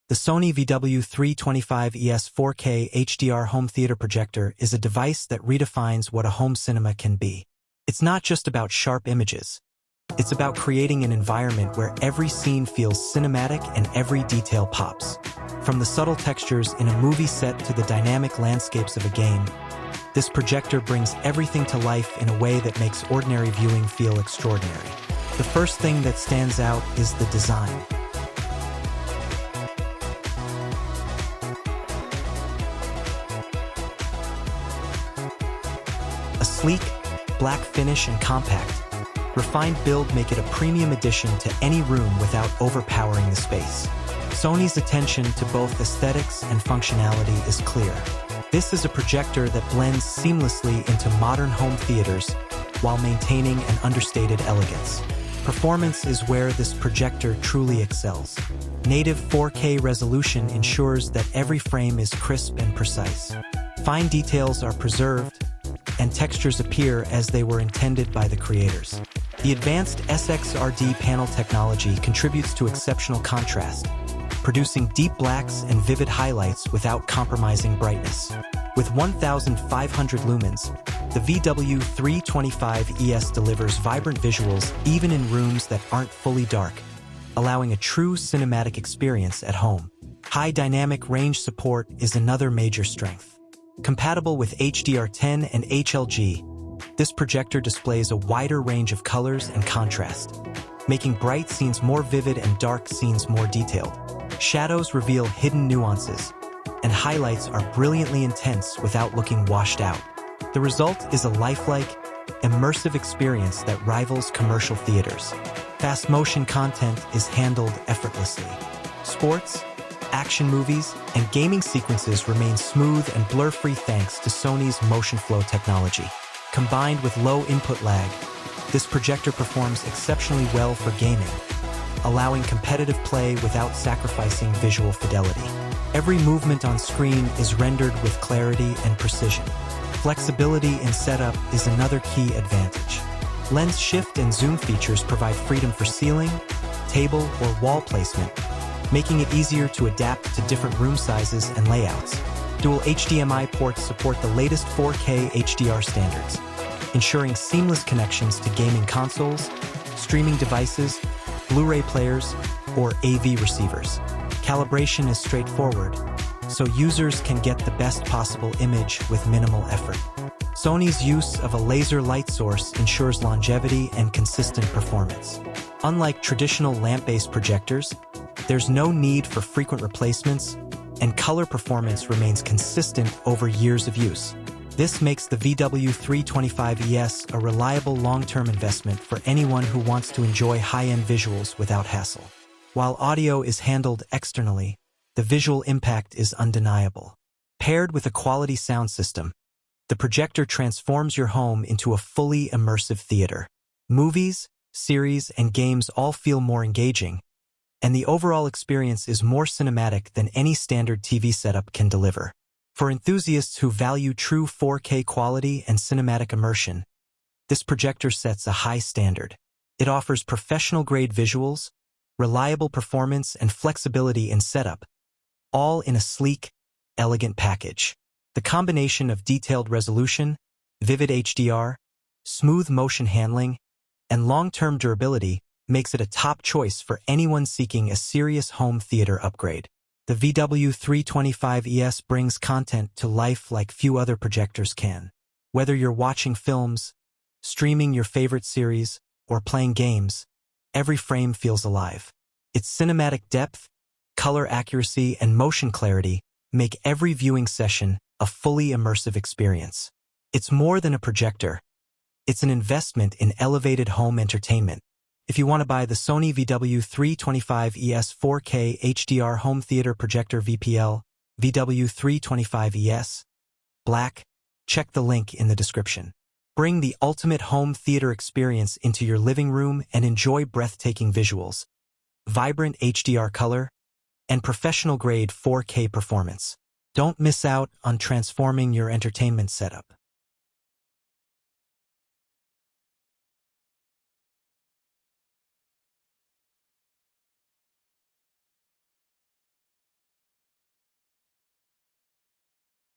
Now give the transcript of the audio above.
The Sony VW325ES 4K HDR Home Theater Projector is a device that redefines what a home cinema can be. It's not just about sharp images. It's about creating an environment where every scene feels cinematic and every detail pops. From the subtle textures in a movie set to the dynamic landscapes of a game, this projector brings everything to life in a way that makes ordinary viewing feel extraordinary. The first thing that stands out is the design. A sleek, black finish and compact, refined build make it a premium addition to any room without overpowering the space. Sony's attention to both aesthetics and functionality is clear. This is a projector that blends seamlessly into modern home theaters while maintaining an understated elegance. Performance is where this projector truly excels. Native 4K resolution ensures that every frame is crisp and precise. Fine details are preserved, and textures appear as they were intended by the creators. The advanced SXRD panel technology contributes to exceptional contrast, producing deep blacks and vivid highlights without compromising brightness. With 1,500 lumens, the VW325ES delivers vibrant visuals even in rooms that aren't fully dark, allowing a true cinematic experience at home. High dynamic range support is another major strength. Compatible with HDR10 and HLG, this projector displays a wider range of colors and contrast, making bright scenes more vivid and dark scenes more detailed. Shadows reveal hidden nuances, and highlights are brilliantly intense without looking washed out. The result is a lifelike, immersive experience that rivals commercial theaters. Fast motion content is handled effortlessly. Sports, action movies, and gaming sequences remain smooth and blur-free thanks to Sony's motion flow technology. Combined with low input lag, this projector performs exceptionally well for gaming, allowing competitive play without sacrificing visual fidelity. Every movement on screen is rendered with clarity and precision. Flexibility in setup is another key advantage. Lens shift and zoom features provide freedom for ceiling, table, or wall placement, making it easier to adapt to different room sizes and layouts. Dual HDMI ports support the latest 4K HDR standards, ensuring seamless connections to gaming consoles, streaming devices, Blu-ray players, or AV receivers. Calibration is straightforward, so users can get the best possible image with minimal effort. Sony's use of a laser light source ensures longevity and consistent performance. Unlike traditional lamp-based projectors, there's no need for frequent replacements, and color performance remains consistent over years of use. This makes the VW325ES a reliable long-term investment for anyone who wants to enjoy high-end visuals without hassle. While audio is handled externally, the visual impact is undeniable. Paired with a quality sound system, the projector transforms your home into a fully immersive theater. Movies, series, and games all feel more engaging, and the overall experience is more cinematic than any standard TV setup can deliver. For enthusiasts who value true 4K quality and cinematic immersion, this projector sets a high standard. It offers professional-grade visuals, reliable performance, and flexibility in setup, all in a sleek, elegant package. The combination of detailed resolution, vivid HDR, smooth motion handling, and long-term durability makes it a top choice for anyone seeking a serious home theater upgrade. The VW325ES brings content to life like few other projectors can. Whether you're watching films, streaming your favorite series, or playing games, every frame feels alive. Its cinematic depth, color accuracy, and motion clarity make every viewing session a fully immersive experience. It's more than a projector. It's an investment in elevated home entertainment. If you want to buy the Sony VW325ES 4K HDR Home Theater Projector VPL VW325ES Black, check the link in the description. Bring the ultimate home theater experience into your living room and enjoy breathtaking visuals, vibrant HDR color, and professional-grade 4K performance. Don't miss out on transforming your entertainment setup.